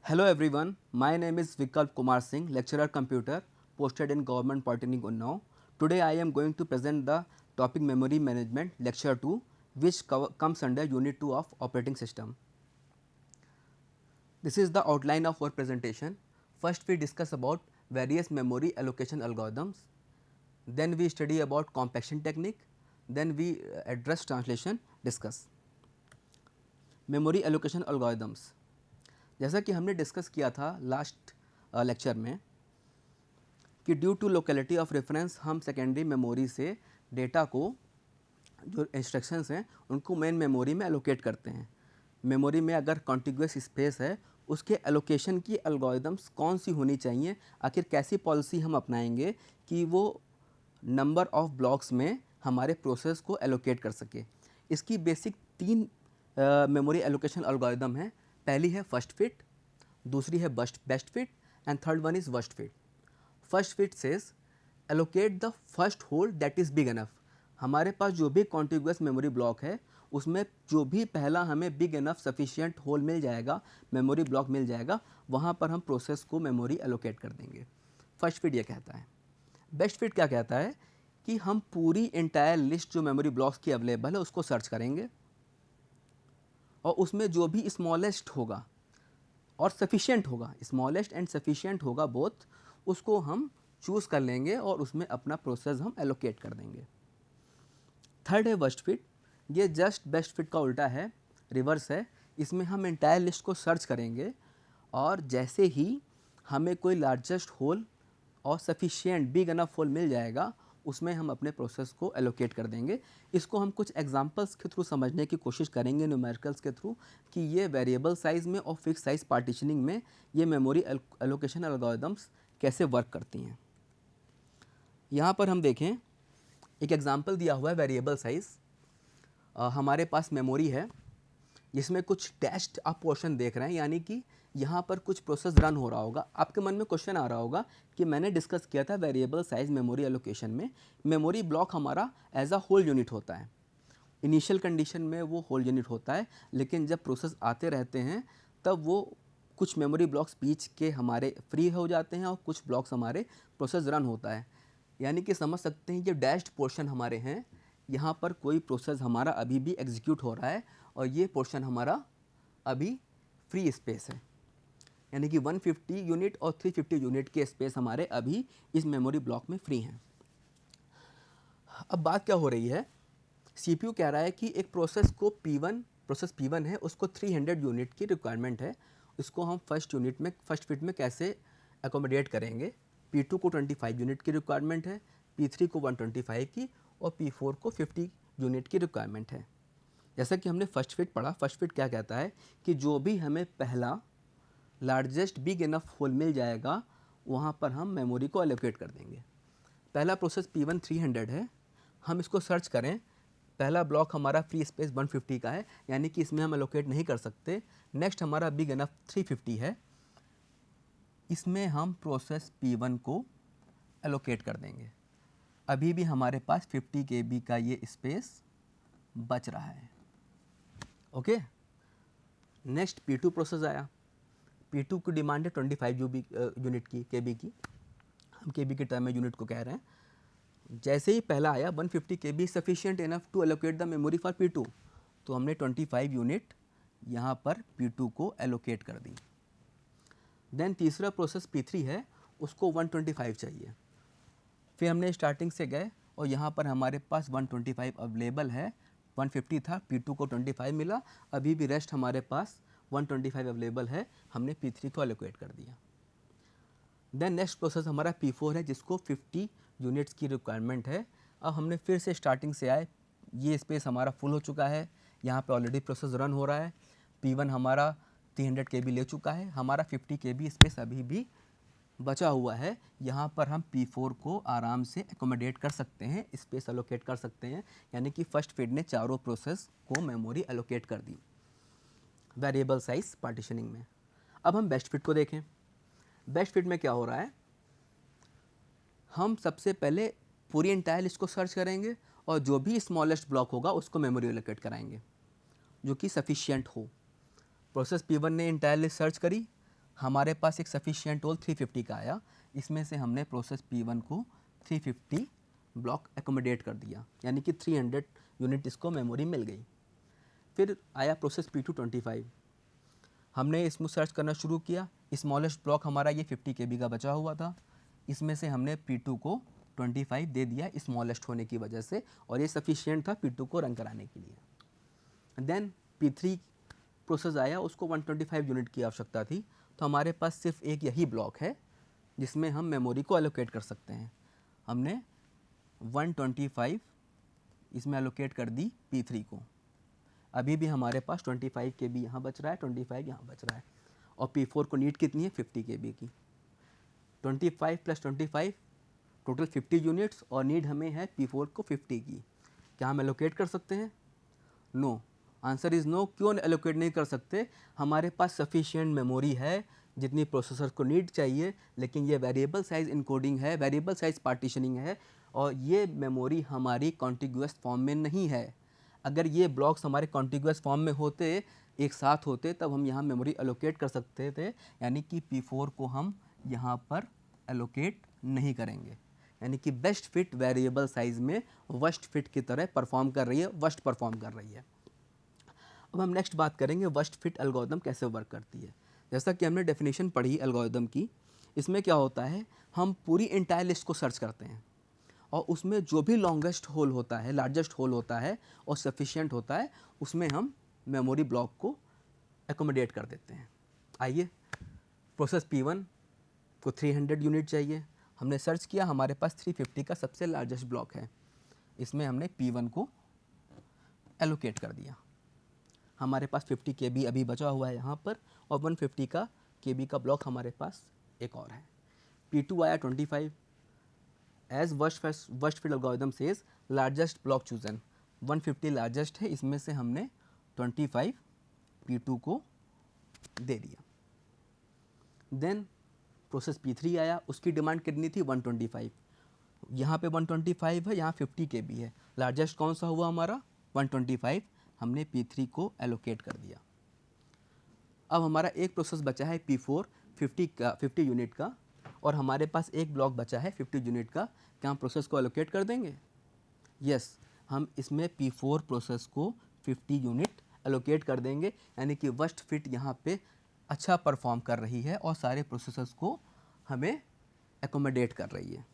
Hello everyone, my name is Vikalp Kumar Singh, lecturer computer, posted in Government Polytechnic Unnao. Today I am going to present the topic memory management lecture 2 which comes under unit 2 of operating system. This is the outline of our presentation. First we discuss about various memory allocation algorithms, then we study about compaction technique, then we address translation, discuss. Memory allocation algorithms, जैसा कि हमने discuss किया था last lecture में कि due to locality of reference हम secondary memory से data को जो इंस्ट्रक्शंस हैं उनको मेन मेमोरी में एलोकेट करते हैं। मेमोरी में अगर कॉन्टिग्यूअस स्पेस है उसके एलोकेशन की एल्गोरिदम्स कौन सी होनी चाहिए, आखिर कैसी पॉलिसी हम अपनाएंगे कि वो नंबर ऑफ ब्लॉक्स में हमारे प्रोसेस को एलोकेट कर सके। इसकी बेसिक तीन मेमोरी एलोकेशन एल्गोरिदम है। पहली है फर्स्ट फिट, दूसरी है best fit and third one is worst fit. First fit says allocate the first hole that is big enough. हमारे पास जो भी कॉन्टिग्यूअस मेमोरी ब्लॉक है उसमें जो भी पहला हमें बिग इनफ सफिशिएंट होल मिल जाएगा, मेमोरी ब्लॉक मिल जाएगा, वहाँ पर हम प्रोसेस को मेमोरी एलोकेट कर देंगे। फर्स्ट फिट ये कहता है। बेस्ट फिट क्या कहता है कि हम पूरी इंटायर लिस्ट जो मेमोरी ब्लॉक्स की अवेलेबल है उसको सर्च करेंगे और उसमें जो भी स्मॉलेस्ट होगा और सफिशिएंट होगा, स्मॉलेस्ट एंड सफिशिएंट होगा बोथ, उसको हम चूज़ कर लेंगे और उसमें अपना प्रोसेस हम एलोकेट कर देंगे। थर्ड है वर्स्ट फिट। ये जस्ट बेस्ट फिट का उल्टा है, रिवर्स है। इसमें हम इंटायर लिस्ट को सर्च करेंगे और जैसे ही हमें कोई लार्जेस्ट होल और सफिशिएंट बिग इनफ होल मिल जाएगा उसमें हम अपने प्रोसेस को एलोकेट कर देंगे। इसको हम कुछ एग्जांपल्स के थ्रू समझने की कोशिश करेंगे, न्यूमेरिकल्स के थ्रू, कि ये वेरिएबल साइज़ में और फिक्स साइज़ पार्टीशनिंग में ये मेमोरी एलोकेशन एल्गोरिदम्स कैसे वर्क करती हैं। यहाँ पर हम देखें एक एग्जांपल दिया हुआ है वेरिएबल साइज़। हमारे पास मेमोरी है जिसमें कुछ डैश्ड आप पोर्शन देख रहे हैं, यानी कि यहाँ पर कुछ प्रोसेस रन हो रहा होगा। आपके मन में क्वेश्चन आ रहा होगा कि मैंने डिस्कस किया था वेरिएबल साइज मेमोरी एलोकेशन में मेमोरी ब्लॉक हमारा एज अ होल यूनिट होता है। इनिशियल कंडीशन में वो होल यूनिट होता है, लेकिन जब प्रोसेस आते रहते हैं तब वो कुछ मेमोरी ब्लॉक्स बीच के हमारे फ्री हो जाते हैं और कुछ ब्लॉक्स हमारे प्रोसेस रन होता है। यानी कि समझ सकते हैं ये डैश्ड पोर्शन हमारे हैं, यहाँ पर कोई प्रोसेस हमारा अभी भी एग्जीक्यूट हो रहा है और ये पोर्शन हमारा अभी फ्री स्पेस है, यानी कि 150 यूनिट और 350 यूनिट के स्पेस हमारे अभी इस मेमोरी ब्लॉक में फ्री हैं। अब बात क्या हो रही है, सीपीयू कह रहा है कि एक प्रोसेस को प्रोसेस P1 है उसको 300 यूनिट की रिक्वायरमेंट है। इसको हम फर्स्ट फिट में कैसे एकोमोडेट करेंगे। P2 को 25 यूनिट की रिक्वायरमेंट है, P3 को 125 की और P4 को 50 यूनिट की रिक्वायरमेंट है। जैसा कि हमने फर्स्ट फिट पढ़ा, फर्स्ट फिट क्या कहता है कि जो भी हमें पहला लार्जेस्ट बिग इनफ होल मिल जाएगा वहाँ पर हम मेमोरी को एलोकेट कर देंगे। पहला प्रोसेस P1 300 है, हम इसको सर्च करें, पहला ब्लॉक हमारा फ्री स्पेस 150 का है, यानी कि इसमें हम एलोकेट नहीं कर सकते। नेक्स्ट हमारा बिग इनफ 350 है, इसमें हम प्रोसेस P1 को एलोकेट कर देंगे। अभी भी हमारे पास 50 KB का ये स्पेस बच रहा है। ओके, नेक्स्ट P2 प्रोसेस आया। P2 की डिमांड है 25 यूनिट की, KB की, हम KB के टर्म में यूनिट को कह रहे हैं। जैसे ही पहला आया 150 KB sufficient enough to allocate the memory for P2, तो हमने 25 यूनिट यहाँ पर P2 को एलोकेट कर दी। देन तीसरा प्रोसेस P3 है, उसको 125 चाहिए। फिर हमने स्टार्टिंग से गए और यहाँ पर हमारे पास 125 अवेलेबल है, 150 था, P2 को 25 मिला, अभी भी रेस्ट हमारे पास 125 अवेलेबल है, हमने P3 को एलोकेट कर दिया। देन नेक्स्ट प्रोसेस हमारा P4 है जिसको 50 यूनिट्स की रिक्वायरमेंट है। अब हमने फिर से स्टार्टिंग से आए, ये स्पेस हमारा फुल हो चुका है, यहाँ पे ऑलरेडी प्रोसेस रन हो रहा है। P1 हमारा 300 KB ले चुका है, हमारा 50 KB स्पेस अभी भी बचा हुआ है। यहाँ पर हम P4 को आराम से एकोमोडेट कर सकते हैं, स्पेस एलोकेट कर सकते हैं, यानी कि फर्स्ट फिट ने चारों प्रोसेस को मेमोरी एलोकेट कर दी वेरिएबल साइज पार्टीशनिंग में। अब हम बेस्ट फिट को देखें। बेस्ट फिट में क्या हो रहा है, हम सबसे पहले पूरी इंटायर लिस्ट को सर्च करेंगे और जो भी स्मॉलेस्ट ब्लॉक होगा उसको मेमोरी एलोकेट कराएंगे जो कि सफिशिएंट हो। प्रोसेस P1 ने इंटायर लिस्ट सर्च करी, हमारे पास एक सफिशिएंट होल 350 का आया, इसमें से हमने प्रोसेस P1 को 350 ब्लॉक एकोमोडेट कर दिया, यानी कि 300 यूनिट इसको मेमोरी मिल गई। फिर आया प्रोसेस P2 25, हमने इसमें सर्च करना शुरू किया। स्मॉलेस्ट ब्लॉक हमारा ये 50 KB का बचा हुआ था, इसमें से हमने P2 को 25 दे दिया स्मॉलेस्ट होने की वजह से, और ये सफिशिएंट था P2 को रन कराने के लिए। देन P3 प्रोसेस आया, उसको 125 यूनिट की आवश्यकता थी, तो हमारे पास सिर्फ एक यही ब्लॉक है जिसमें हम मेमोरी को एलोकेट कर सकते हैं। हमने 125 इसमें एलोकेट कर दी P3 को। अभी भी हमारे पास 25 KB यहाँ बच रहा है, 25 यहाँ बच रहा है, और P4 को नीड कितनी है 50 KB की। 25 + 25 टोटल 50 यूनिट्स, और नीड हमें है P4 को 50 की। क्या हम एलोकेट कर सकते हैं? No, answer is no. क्यों एलोकेट नहीं कर सकते? हमारे पास सफिशिएंट मेमोरी है जितनी प्रोसेसर को नीड चाहिए, लेकिन ये वेरिएबल साइज़ इनकोडिंग है, वेरिएबल साइज़ पार्टीशनिंग है, और ये मेमोरी हमारी कॉन्टिग्यूअस फॉर्म में नहीं है। अगर ये ब्लॉक्स हमारे कॉन्टिग्यूअस फॉर्म में होते, एक साथ होते, तब हम यहाँ मेमोरी एलोकेट कर सकते थे, यानी कि P4 को हम यहाँ पर एलोकेट नहीं करेंगे। यानी कि बेस्ट फिट वेरिएबल साइज़ में वर्स्ट फिट की तरह परफॉर्म कर रही है, वर्स्ट परफॉर्म कर रही है। अब हम नेक्स्ट बात करेंगे वर्स्ट फिट एल्गोरिदम कैसे वर्क करती है। जैसा कि हमने डेफिनेशन पढ़ी एल्गोरिदम की, इसमें क्या होता है, हम पूरी इंटायर लिस्ट को सर्च करते हैं, और उसमें जो भी लॉन्गेस्ट होल होता है, लार्जेस्ट होल होता है और सफिशिएंट होता है, उसमें हम मेमोरी ब्लॉक को एकोमोडेट कर देते हैं। आइए, प्रोसेस P1 को 300 यूनिट चाहिए, हमने सर्च किया, हमारे पास 350 का सबसे लार्जेस्ट ब्लॉक है, इसमें हमने P1 को एलोकेट कर दिया। हमारे पास 50 KB अभी बचा हुआ है यहाँ पर, और 150 का KB का ब्लॉक हमारे पास एक और है। P2 आया 25, as worst fit algorithm says largest block chosen, 150 largest है, इसमें से हमने 25 P2 को दे दिया। देन प्रोसेस P3 आया, उसकी डिमांड कितनी थी 125, यहाँ पे 125 है, यहाँ 50 KB है, लार्जेस्ट कौन सा हुआ हमारा 125, हमने P3 को एलोकेट कर दिया। अब हमारा एक प्रोसेस बचा है P4 50 यूनिट का, और हमारे पास एक ब्लॉक बचा है 50 यूनिट का। क्या हम प्रोसेस को एलोकेट कर देंगे? यस, हम इसमें P4 प्रोसेस को 50 यूनिट एलोकेट कर देंगे, यानी कि वर्स्ट फिट यहाँ पे अच्छा परफॉर्म कर रही है और सारे प्रोसेसर्स को हमें एकोमोडेट कर रही है।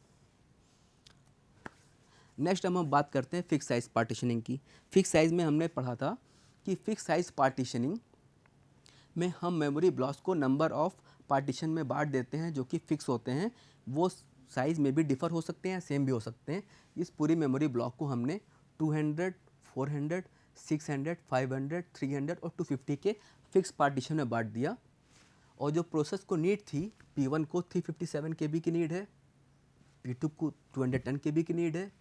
नेक्स्ट हम बात करते हैं फिक्स साइज़ पार्टीशनिंग की। फिक्स साइज़ में हमने पढ़ा था कि फिक्स साइज़ पार्टीशनिंग में हम मेमोरी ब्लॉक्स को नंबर ऑफ़ पार्टीशन में बांट देते हैं, जो कि फिक्स होते हैं। वो साइज़ में भी डिफ़र हो सकते हैं, सेम भी हो सकते हैं। इस पूरी मेमोरी ब्लॉक को हमने 200, 400, 600, 500, 300 और 250 के फिक्स पार्टीशन में बांट दिया। और जो प्रोसेस को नीड थी, P1 को 357 KB की नीड है, P2 को 210 KB की नीड है,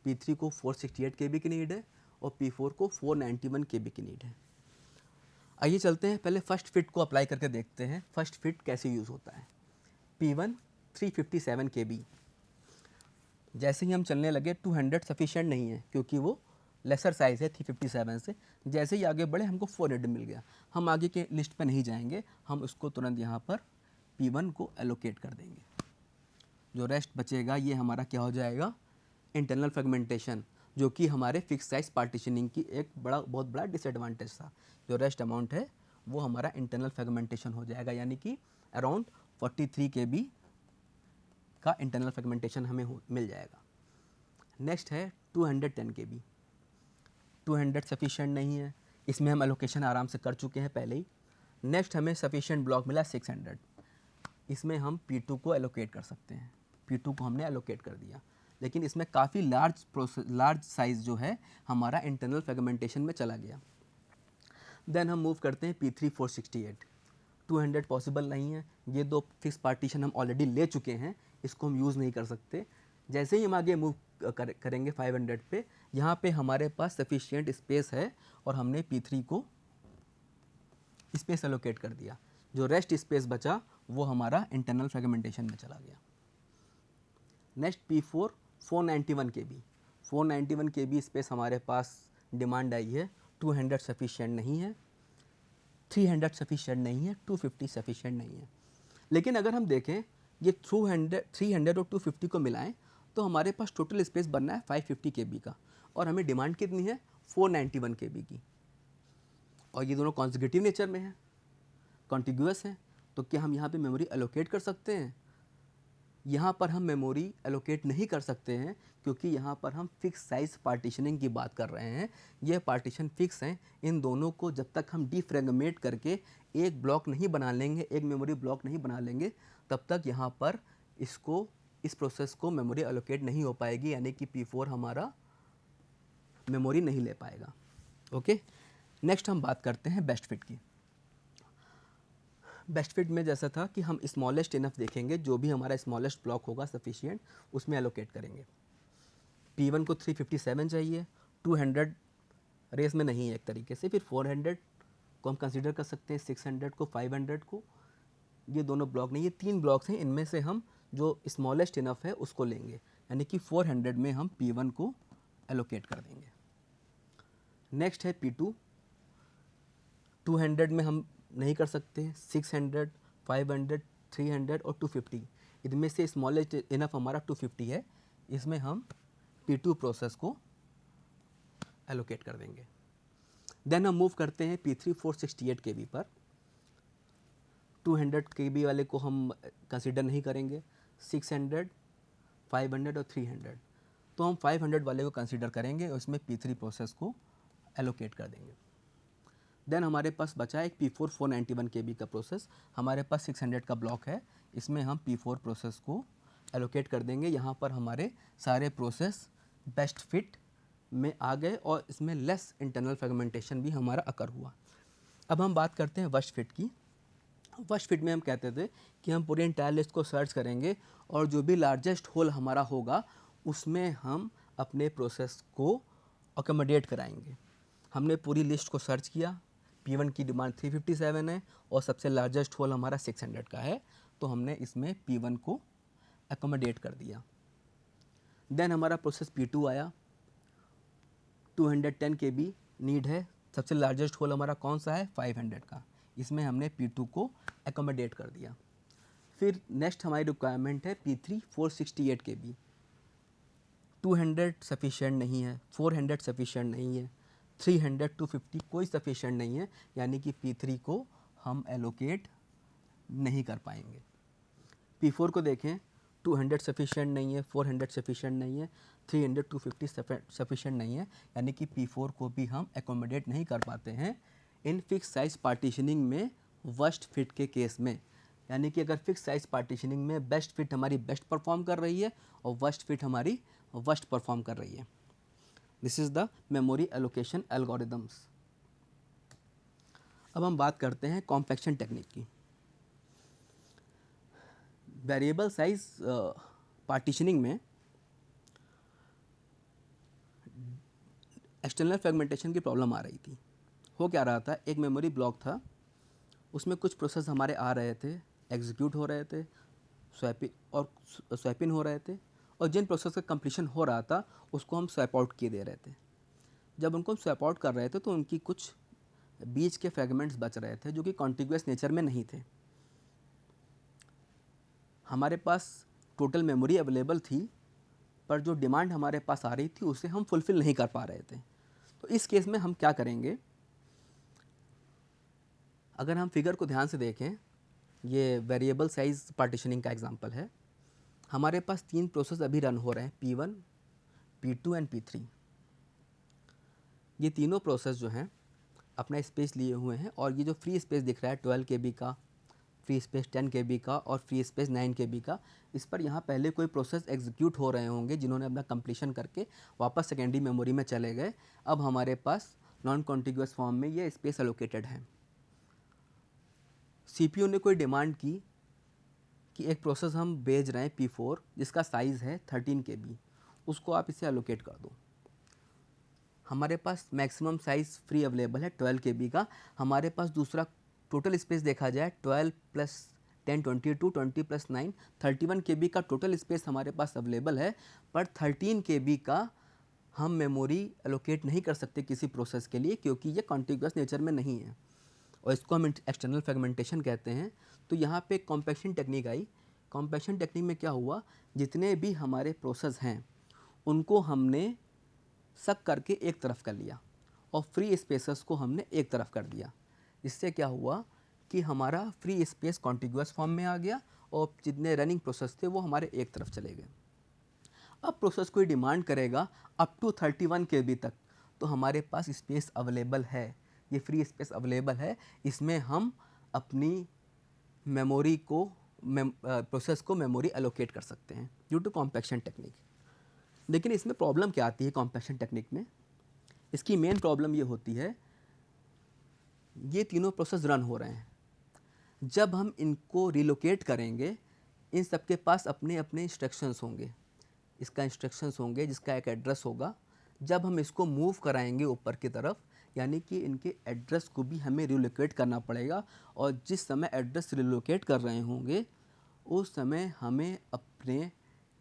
P3 को 468 KB की नीड है, और P4 को 491 KB की नीड है। आइए चलते हैं, पहले फर्स्ट फिट को अप्लाई करके देखते हैं फर्स्ट फिट कैसे यूज़ होता है। P1 357 KB, जैसे ही हम चलने लगे 200 सफिशिएंट नहीं है, क्योंकि वो लेसर साइज़ है 357 से। जैसे ही आगे बढ़े हमको 400 मिल गया, हम आगे के लिस्ट पे नहीं जाएंगे, हम उसको तुरंत यहाँ पर P1 को एलोकेट कर देंगे। जो रेस्ट बचेगा ये हमारा क्या हो जाएगा, इंटरनल फ्रेगमेंटेशन, जो कि हमारे फिक्स साइज पार्टीशनिंग की एक बहुत बड़ा डिसएडवांटेज था। जो रेस्ट अमाउंट है वो हमारा इंटरनल फ्रेगमेंटेशन हो जाएगा, यानी कि अराउंड 43 KB का इंटरनल फ्रेगमेंटेशन हमें मिल जाएगा। नेक्स्ट है 210 KB। 200 सफिशिएंट नहीं है, इसमें हम एलोकेशन आराम से कर चुके हैं पहले ही। नेक्स्ट हमें सफिशिएंट ब्लॉक मिला 600, इसमें हम P2 को एलोकेट कर सकते हैं। P2 को हमने एलोकेट कर दिया, लेकिन इसमें काफ़ी लार्ज साइज़ जो है हमारा इंटरनल फ्रेगमेंटेशन में चला गया। देन हम मूव करते हैं P3 468। 200 पॉसिबल नहीं है, ये दो फिक्स पार्टीशन हम ऑलरेडी ले चुके हैं, इसको हम यूज़ नहीं कर सकते। जैसे ही हम आगे मूव करेंगे 500 पे, यहाँ पे हमारे पास सफिशिएंट स्पेस है और हमने P3 को स्पेस एलोकेट कर दिया। जो रेस्ट स्पेस बचा वो हमारा इंटरनल फ्रेगमेंटेशन में चला गया। Next P4 491 KB। 491 KB space हमारे पास डिमांड आई है, 200 सफिशिएंट नहीं है, 300 सफिशिएंट नहीं है, 250 सफिशिएंट नहीं है। लेकिन अगर हम देखें ये 300 और 250 को मिलाएं तो हमारे पास टोटल स्पेस बनना है 550 KB का, और हमें डिमांड कितनी है 491 KB की, और ये दोनों कॉन्जिक्यूटिव नेचर में है, कॉन्टिग्यूअस हैं। तो क्या हम यहाँ पे मेमोरी एलोकेट कर सकते हैं? यहाँ पर हम मेमोरी एलोकेट नहीं कर सकते हैं, क्योंकि यहाँ पर हम फिक्स साइज पार्टीशनिंग की बात कर रहे हैं। ये पार्टीशन फिक्स हैं। इन दोनों को जब तक हम डिफ्रेगमेंट करके एक ब्लॉक नहीं बना लेंगे, एक मेमोरी ब्लॉक नहीं बना लेंगे, तब तक यहाँ पर इस प्रोसेस को मेमोरी एलोकेट नहीं हो पाएगी, यानी कि P4 हमारा मेमोरी नहीं ले पाएगा। ओके, नेक्स्ट हम बात करते हैं बेस्ट फिट की। बेस्ट फिट में जैसा था कि हम स्मॉलेस्ट इनफ देखेंगे, जो भी हमारा स्मॉलेस्ट ब्लॉक होगा सफिशिएंट, उसमें एलोकेट करेंगे। P1 को 357 चाहिए, 200 रेस में नहीं है एक तरीके से, फिर 400 को हम कंसीडर कर सकते हैं, 600 को, 500 को। ये दोनों ब्लॉक नहीं, ये 3 ब्लॉक्स हैं, इनमें से हम जो स्मॉलेस्ट इनफ है उसको लेंगे, यानी कि 400 में हम P1 को एलोकेट कर देंगे। नेक्स्ट है P2, 200 में हम नहीं कर सकते, 600, 500, 300 और 250, इनमें से स्मॉलेस्ट इनफ हमारा 250 है, इसमें हम P2 प्रोसेस को एलोकेट कर देंगे। देन हम मूव करते हैं P3 468 KB पर। 200 KB वाले को हम कंसीडर नहीं करेंगे, 600, 500 और 300, तो हम 500 वाले को कंसीडर करेंगे और इसमें P3 प्रोसेस को एलोकेट कर देंगे। देन हमारे पास बचा एक P4 491 KB का प्रोसेस, हमारे पास 600 का ब्लॉक है, इसमें हम P4 प्रोसेस को एलोकेट कर देंगे। यहाँ पर हमारे सारे प्रोसेस बेस्ट फिट में आ गए और इसमें लेस इंटरनल फ्रेगमेंटेशन भी हमारा अकर हुआ। अब हम बात करते हैं वर्स्ट फिट की। वर्स्ट फिट में हम कहते थे कि हम पूरे इंटायर लिस्ट को सर्च करेंगे और जो भी लार्जेस्ट होल हमारा होगा उसमें हम अपने प्रोसेस को अकोमोडेट कराएंगे। हमने पूरी लिस्ट को सर्च किया, P1 की डिमांड 357 है और सबसे लार्जेस्ट होल हमारा 600 का है, तो हमने इसमें P1 को अकोमोडेट कर दिया। देन हमारा प्रोसेस P2 आया, 210 KB नीड है, सबसे लार्जेस्ट होल हमारा कौन सा है 500 का, इसमें हमने P2 को अकोमोडेट कर दिया। फिर नेक्स्ट हमारी रिक्वायरमेंट है P3 468 KB, 200 सफिशिएंट नहीं है, 400 सफिशिएंट नहीं है, 300 250 कोई सफिशिएंट नहीं है, यानी कि P3 को हम एलोकेट नहीं कर पाएंगे। P4 को देखें, 200 सफिशिएंट नहीं है, 400 सफिशिएंट नहीं है, 300 250 सफिशिएंट नहीं है, यानी कि P4 को भी हम एकोमोडेट नहीं कर पाते हैं इन फिक्स साइज पार्टीशनिंग में वर्स्ट फिट के केस में। यानी कि अगर फिक्स साइज पार्टीशनिंग में बेस्ट फिट हमारी बेस्ट परफॉर्म कर रही है और वर्स्ट फिट हमारी वर्स्ट परफॉर्म कर रही है। This is the memory allocation algorithms. अब हम बात करते हैं कॉम्पैक्शन टेक्निक की। वेरिएबल साइज पार्टीशनिंग में एक्सटर्नल फ्रेगमेंटेशन की प्रॉब्लम आ रही थी। हो क्या रहा था, एक मेमोरी ब्लॉक था, उसमें कुछ प्रोसेस हमारे आ रहे थे, एग्जीक्यूट हो रहे थे, स्वैप इन हो रहे थे, और जिन प्रोसेस का कंप्लीशन हो रहा था उसको हम स्वैप आउट किए दे रहे थे। जब उनको हम स्वैप आउट कर रहे थे तो उनकी कुछ बीच के फ्रेगमेंट्स बच रहे थे जो कि कॉन्टिग्यूअस नेचर में नहीं थे। हमारे पास टोटल मेमोरी अवेलेबल थी, पर जो डिमांड हमारे पास आ रही थी उसे हम फुलफ़िल नहीं कर पा रहे थे। तो इस केस में हम क्या करेंगे, अगर हम फिगर को ध्यान से देखें, ये वेरिएबल साइज पार्टीशनिंग का एग्जांपल है। हमारे पास 3 प्रोसेस अभी रन हो रहे हैं, P1, P2 एंड P3। ये तीनों प्रोसेस जो हैं अपना स्पेस लिए हुए हैं, और ये जो फ्री स्पेस दिख रहा है 12 KB का, फ्री स्पेस 10 KB का और फ्री स्पेस 9 KB का, इस पर यहाँ पहले कोई प्रोसेस एग्जीक्यूट हो रहे होंगे जिन्होंने अपना कंप्लीशन करके वापस सेकेंडरी मेमोरी में चले गए। अब हमारे पास नॉन कॉन्टिग्यूअस फॉर्म में ये स्पेस एलोकेटेड है। CPU ने कोई डिमांड की कि एक प्रोसेस हम भेज रहे हैं P4 जिसका साइज़ है 13 KB, उसको आप इसे एलोकेट कर दो। हमारे पास मैक्सिमम साइज़ फ्री अवेलेबल है 12 KB का। हमारे पास दूसरा टोटल स्पेस देखा जाए 12 + 10 22, 20 + 9 31 KB का टोटल स्पेस हमारे पास अवेलेबल है, पर 13 KB का हम मेमोरी एलोकेट नहीं कर सकते किसी प्रोसेस के लिए, क्योंकि ये कॉन्टिग्यूअस नेचर में नहीं है। और इसको हम एक्सटर्नल फ्रेगमेंटेशन कहते हैं। तो यहाँ पे कॉम्पैक्शन टेक्निक आई। कॉम्पैक्शन टेक्निक में क्या हुआ, जितने भी हमारे प्रोसेस हैं उनको हमने सक करके एक तरफ कर लिया और फ्री स्पेसेस को हमने एक तरफ कर दिया। इससे क्या हुआ कि हमारा फ्री स्पेस कॉन्टिग्यूअस फॉर्म में आ गया और जितने रनिंग प्रोसेस थे वो हमारे एक तरफ चले गए। अब प्रोसेस कोई डिमांड करेगा अप टू 31 KB तक, तो हमारे पास स्पेस अवेलेबल है, ये फ्री स्पेस अवेलेबल है, इसमें हम अपनी मेमोरी को प्रोसेस को मेमोरी एलोकेट कर सकते हैं ड्यू टू कॉम्पैक्शन टेक्निक। लेकिन इसमें प्रॉब्लम क्या आती है कॉम्पैक्शन टेक्निक में? इसकी मेन प्रॉब्लम ये होती है, ये तीनों प्रोसेस रन हो रहे हैं, जब हम इनको रिलोकेट करेंगे इन सबके पास अपने अपने इंस्ट्रक्शंस होंगे, इसका इंस्ट्रक्शंस होंगे जिसका एक एड्रेस होगा। जब हम इसको मूव कराएंगे ऊपर की तरफ, यानी कि इनके एड्रेस को भी हमें रिलोकेट करना पड़ेगा, और जिस समय एड्रेस रिलोकेट कर रहे होंगे उस समय हमें अपने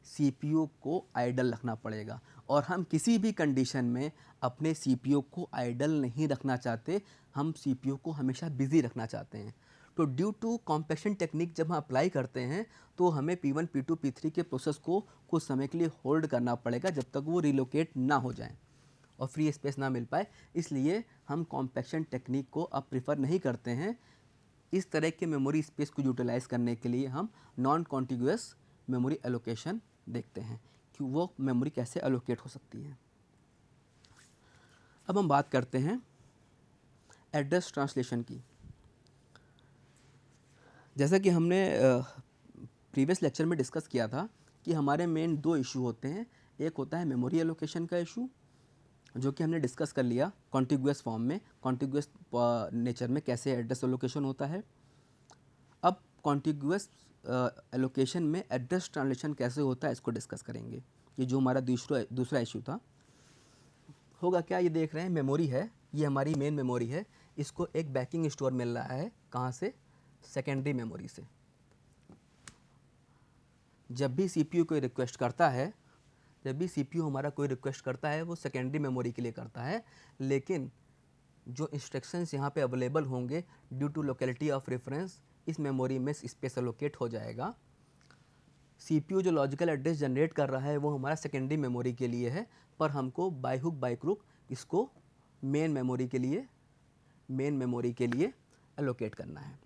CPU को आइडल रखना पड़ेगा, और हम किसी भी कंडीशन में अपने CPU को आइडल नहीं रखना चाहते, हम CPU को हमेशा बिज़ी रखना चाहते हैं। तो ड्यू टू कॉम्पैक्शन टेक्निक जब हम अप्लाई करते हैं तो हमें P1, P2, P3 के प्रोसेस को कुछ समय के लिए होल्ड करना पड़ेगा जब तक वो रिलोकेट ना हो जाए और फ्री स्पेस ना मिल पाए। इसलिए हम कॉम्पैक्शन टेक्निक को अब प्रिफर नहीं करते हैं। इस तरह के मेमोरी स्पेस को यूटिलाइज़ करने के लिए हम नॉन कॉन्टिग्यूअस मेमोरी एलोकेशन देखते हैं कि वो मेमोरी कैसे एलोकेट हो सकती है। अब हम बात करते हैं एड्रेस ट्रांसलेशन की। जैसा कि हमने प्रीवियस लेक्चर में डिस्कस किया था कि हमारे मेन दो इशू होते हैं। एक होता है मेमोरी एलोकेशन का इशू, जो कि हमने डिस्कस कर लिया कॉन्टिग्यूअस फॉर्म में, कॉन्टिग्यूअस नेचर में कैसे एड्रेस एलोकेशन होता है। अब कॉन्टिग्यूअस एलोकेशन में एड्रेस ट्रांसलेशन कैसे होता है इसको डिस्कस करेंगे। ये जो हमारा दूसरा इशू था। होगा क्या, ये देख रहे हैं मेमोरी है, ये हमारी मेन मेमोरी है, इसको एक बैकिंग स्टोर मिल रहा है, कहाँ से? सेकेंडरी मेमोरी से। जब भी CPU कोई रिक्वेस्ट करता है, जब भी CPU हमारा कोई रिक्वेस्ट करता है वो सेकेंडरी मेमोरी के लिए करता है, लेकिन जो इंस्ट्रक्शंस यहाँ पे अवेलेबल होंगे due to locality of reference, इस मेमोरी में स्पेस एलोकेट हो जाएगा। CPU जो लॉजिकल एड्रेस जनरेट कर रहा है वो हमारा सेकेंडरी मेमोरी के लिए है, पर हमको बाय हुक बाय क्रुक इसको मेन मेमोरी के लिए एलोकेट करना है।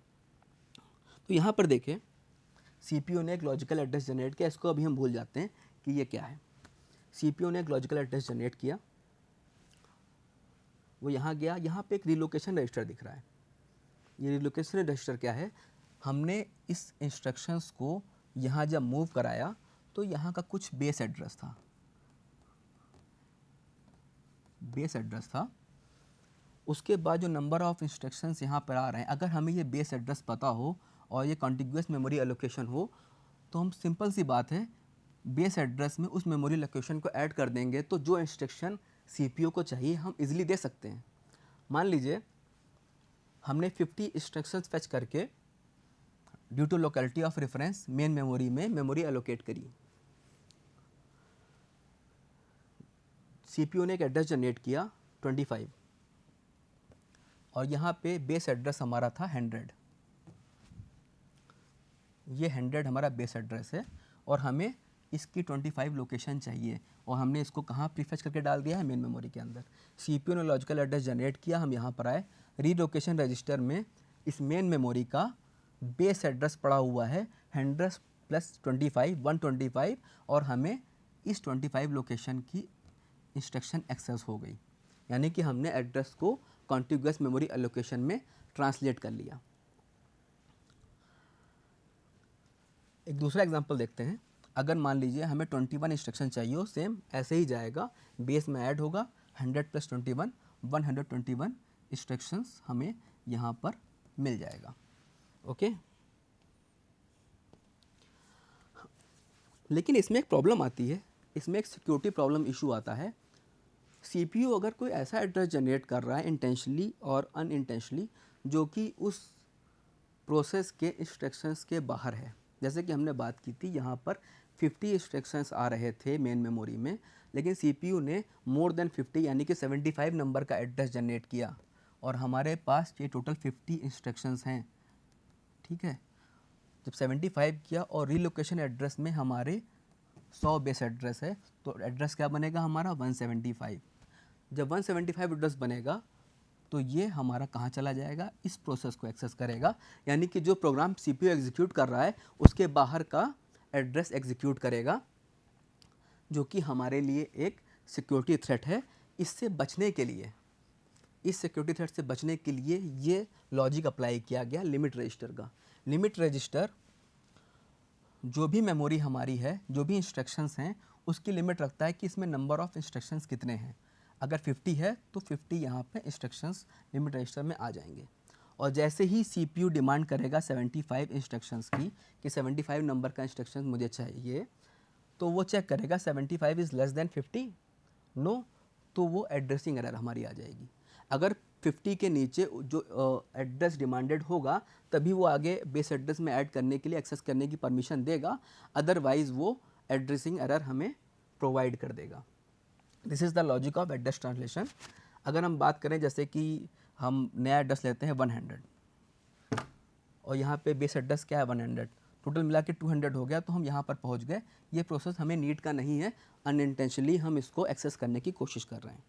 तो यहाँ पर देखें, CPU ने एक लॉजिकल एड्रेस जनरेट किया, इसको अभी हम भूल जाते हैं कि ये क्या है। CPU ने एक लॉजिकल एड्रेस जनरेट किया, वो यहाँ गया, यहाँ पे एक रिलोकेशन रजिस्टर दिख रहा है। ये रिलोकेशन रजिस्टर क्या है? हमने इस इंस्ट्रक्शंस को यहाँ जब मूव कराया तो यहाँ का कुछ बेस एड्रेस था, उसके बाद जो नंबर ऑफ इंस्ट्रक्शंस यहाँ पर आ रहे हैं, अगर हमें ये बेस एड्रेस पता हो और ये कॉन्टिग्यूअस मेमोरी एलोकेशन हो तो हम सिंपल सी बात है बेस एड्रेस में उस मेमोरी लोकेशन को ऐड कर देंगे, तो जो इंस्ट्रक्शन CPU को चाहिए हम इजीली दे सकते हैं। मान लीजिए हमने 50 इंस्ट्रक्शंस फेच करके due to locality of reference main memory में मेमोरी एलोकेट करी। CPU ने एक एड्रेस जनरेट किया 25 और यहाँ पे बेस एड्रेस हमारा था 100। ये 100 हमारा बेस एड्रेस है और हमें इसकी 25 लोकेशन चाहिए, और हमने इसको कहाँ प्रीफेच करके डाल दिया है? मेन मेमोरी के अंदर। CPU ने लॉजिकल एड्रेस जनरेट किया, हम यहाँ पर आए, रीलोकेशन रजिस्टर में इस मेन मेमोरी का बेस एड्रेस पड़ा हुआ है 100 + 25 125, और हमें इस 25 लोकेशन की इंस्ट्रक्शन एक्सेस हो गई, यानी कि हमने एड्रेस को कॉन्टिग्यूअस मेमोरी एलोकेशन में ट्रांसलेट कर लिया। एक दूसरा एग्जांपल देखते हैं। अगर मान लीजिए हमें 21 इंस्ट्रक्शन चाहिए हो, सेम ऐसे ही जाएगा, बेस में ऐड होगा 100 + 21 121 इंस्ट्रक्शंस हमें यहाँ पर मिल जाएगा। ओके, लेकिन इसमें एक प्रॉब्लम आती है, इसमें एक सिक्योरिटी प्रॉब्लम इशू आता है। CPU अगर कोई ऐसा एड्रेस जनरेट कर रहा है इंटेंशनली और अनइंटेंशनली जो कि उस प्रोसेस के इंस्ट्रक्शंस के बाहर है, जैसे कि हमने बात की थी यहाँ पर 50 इंस्ट्रक्शंस आ रहे थे मेन मेमोरी में, लेकिन CPU ने मोर देन 50 यानी कि 75 नंबर का एड्रेस जनरेट किया, और हमारे पास ये टोटल 50 इंस्ट्रक्शंस हैं, ठीक है। जब 75 किया और रीलोकेशन एड्रेस में हमारे 100 बेस एड्रेस है, तो एड्रेस क्या बनेगा हमारा 175। जब 175 एड्रेस बनेगा तो ये हमारा कहाँ चला जाएगा, इस प्रोसेस को एक्सेस करेगा, यानी कि जो प्रोग्राम सीपीयू एग्जीक्यूट कर रहा है उसके बाहर का एड्रेस एग्जीक्यूट करेगा, जो कि हमारे लिए एक सिक्योरिटी थ्रेट है। इससे बचने के लिए, इस सिक्योरिटी थ्रेट से बचने के लिए ये लॉजिक अप्लाई किया गया लिमिट रजिस्टर का। लिमिट रजिस्टर जो भी मेमोरी हमारी है, जो भी इंस्ट्रक्शंस हैं, उसकी लिमिट रखता है कि इसमें नंबर ऑफ़ इंस्ट्रक्शंस कितने हैं। अगर 50 है तो 50 यहाँ पे इंस्ट्रक्शंस लिमिट रजिस्टर में आ जाएंगे। और जैसे ही सीपीयू डिमांड करेगा 75 इंस्ट्रक्शंस की, कि 75 नंबर का इंस्ट्रक्शंस मुझे चाहिए, तो वो चेक करेगा 75 इज़ लेस देन 50, नो, तो वो एड्रेसिंग एरर हमारी आ जाएगी। अगर 50 के नीचे जो एड्रेस डिमांडेड होगा तभी वो आगे बेस एड्रेस में ऐड करने के लिए, एक्सेस करने की परमिशन देगा, अदरवाइज़ वो एड्रेसिंग एरर हमें प्रोवाइड कर देगा। This is the logic of address translation. अगर हम बात करें जैसे कि हम नया एड्रेस लेते हैं 100 और यहाँ पे बेस एड्रेस क्या है 100, टोटल मिला के 200 हो गया, तो हम यहाँ पर पहुँच गए। ये प्रोसेस हमें नीड का नहीं है, अनइंटेंशनली हम इसको एक्सेस करने की कोशिश कर रहे हैं।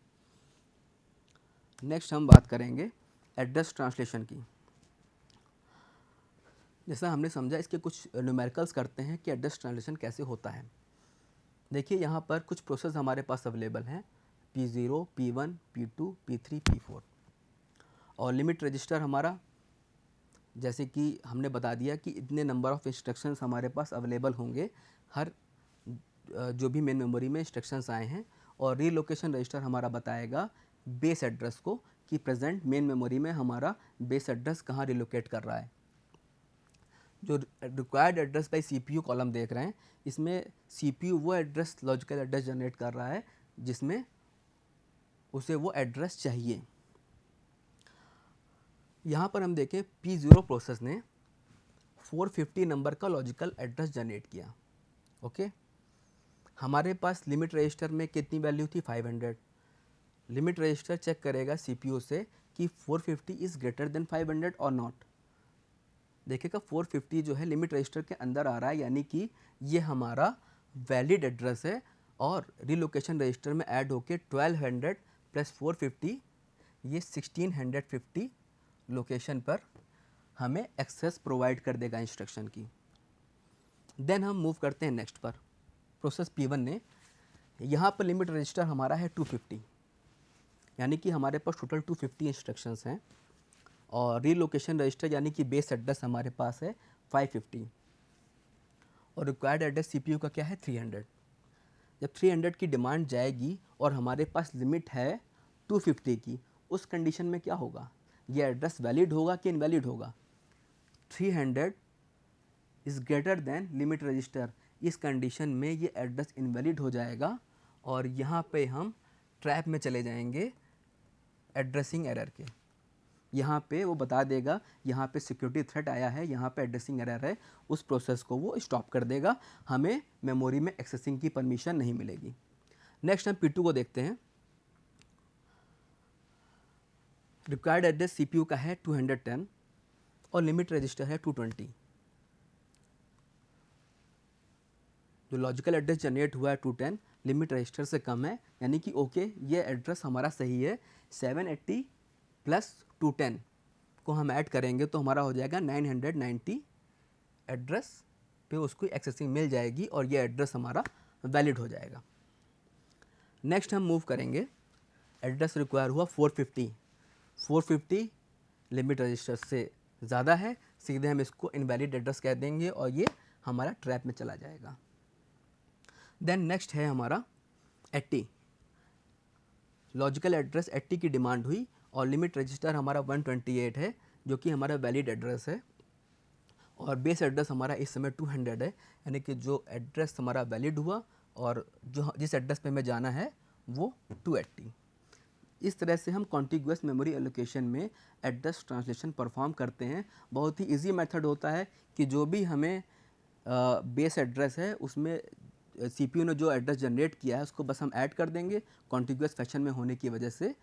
नेक्स्ट हम बात करेंगे एड्रेस ट्रांसलेशन की। जैसा हमने समझा, इसके कुछ न्यूमेरिकल्स करते हैं कि एड्रेस ट्रांसलेशन कैसे होता है। देखिए यहाँ पर कुछ प्रोसेस हमारे पास अवेलेबल हैं, P0, P1, P2, P3, P4। और लिमिट रजिस्टर हमारा, जैसे कि हमने बता दिया कि इतने नंबर ऑफ़ इंस्ट्रक्शंस हमारे पास अवेलेबल होंगे हर जो भी मेन मेमोरी में इंस्ट्रक्शंस आए हैं। और रीलोकेशन रजिस्टर हमारा बताएगा बेस एड्रेस को, कि प्रेजेंट मेन मेमोरी में हमारा बेस एड्रेस कहाँ रिलोकेट कर रहा है। जो required address by CPU column देख रहे हैं, इसमें सीपीयू वो एड्रेस, लॉजिकल एड्रेस जनरेट कर रहा है जिसमें उसे वो एड्रेस चाहिए। यहाँ पर हम देखें P0 प्रोसेस ने 450 नंबर का लॉजिकल एड्रेस जनरेट किया। ओके, हमारे पास लिमिट रजिस्टर में कितनी वैल्यू थी 500। लिमिट रजिस्टर चेक करेगा सीपीयू से कि 450 इज़ ग्रेटर देन 500 और नॉट। देखिएगा 450 जो है लिमिट रजिस्टर के अंदर आ रहा है, यानी कि ये हमारा वैलिड एड्रेस है। और रीलोकेशन रजिस्टर में ऐड होके 1200 प्लस 450 ये 1650 लोकेशन पर हमें एक्सेस प्रोवाइड कर देगा इंस्ट्रक्शन की। देन हम मूव करते हैं नेक्स्ट पर। प्रोसेस P1 ने, यहाँ पर लिमिट रजिस्टर हमारा है 250, यानी कि हमारे पास टोटल 250 इंस्ट्रक्शंस हैं। और रीलोकेशन रजिस्टर यानी कि बेस एड्रेस हमारे पास है 550 और रिक्वायर्ड एड्रेस सीपीयू का क्या है 300। जब 300 की डिमांड जाएगी और हमारे पास लिमिट है 250 की, उस कंडीशन में क्या होगा, ये एड्रेस वैलिड होगा कि इनवैलिड होगा। 300 is greater than limit register, इस कंडीशन में ये एड्रेस इनवैलिड हो जाएगा और यहाँ पे हम ट्रैप में चले जाएंगे एड्रेसिंग एरर के। यहाँ पे वो बता देगा यहाँ पे सिक्योरिटी थ्रेट आया है, यहाँ पे एड्रेसिंग एरर है, उस प्रोसेस को वो स्टॉप कर देगा, हमें मेमोरी में एक्सेसिंग की परमिशन नहीं मिलेगी। नेक्स्ट हम P2 को देखते हैं। रिक्वायर्ड एड्रेस सीपीयू का है 210 और लिमिट रजिस्टर है 220। जो लॉजिकल एड्रेस जनरेट हुआ है 210 लिमिट रजिस्टर से कम है, यानी कि ओके ये एड्रेस हमारा सही है। 780 प्लस 210 को हम ऐड करेंगे तो हमारा हो जाएगा 990 एड्रेस पे उसको एक्सेसिंग मिल जाएगी और ये एड्रेस हमारा वैलिड हो जाएगा। नेक्स्ट हम मूव करेंगे, एड्रेस रिक्वायर हुआ 450 लिमिट रजिस्टर से ज़्यादा है, सीधे हम इसको इनवैलिड एड्रेस कह देंगे और ये हमारा ट्रैप में चला जाएगा। देन नेक्स्ट है हमारा 80, लॉजिकल एड्रेस 80 की डिमांड हुई और लिमिट रजिस्टर हमारा 128 है जो कि हमारा वैलिड एड्रेस है और बेस एड्रेस हमारा इस समय 200 है, यानी कि जो एड्रेस हमारा वैलिड हुआ और जो जिस एड्रेस पे हमें जाना है वो 280। इस तरह से हम कॉन्टिग्यूअस मेमोरी एलोकेशन में एड्रेस ट्रांसलेशन परफॉर्म करते हैं। बहुत ही इजी मेथड होता है कि जो भी हमें बेस एड्रेस है उसमें सीपीयू ने जो एड्रेस जनरेट किया है उसको बस हम ऐड कर देंगे, कॉन्टिग्यूअस फैशन में होने की वजह से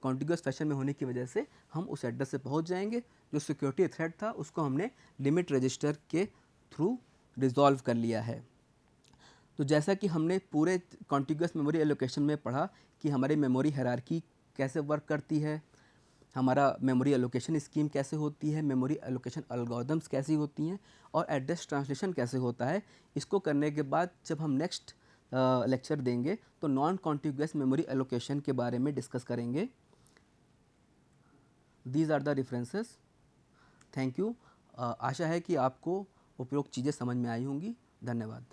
कॉन्टिग्यूस फैशन में होने की वजह से हम उस एड्रेस से पहुंच जाएंगे। जो सिक्योरिटी थ्रेट था उसको हमने लिमिट रजिस्टर के थ्रू रिजॉल्व कर लिया है। तो जैसा कि हमने पूरे कॉन्टिग्यूस मेमोरी एलोकेशन में पढ़ा कि हमारी मेमोरी हायरार्की कैसे वर्क करती है, हमारा मेमोरी एलोकेशन स्कीम कैसे होती है, मेमोरी एलोकेशन एल्गोरिदम्स कैसी होती हैं और एड्रेस ट्रांसलेशन कैसे होता है। इसको करने के बाद जब हम नेक्स्ट लेक्चर देंगे तो नॉन कॉन्टिग्यूस मेमोरी एलोकेशन के बारे में डिस्कस करेंगे। These are the references. Thank you. आशा है कि आपको उपयुक्त चीज़ें समझ में आई होंगी। धन्यवाद।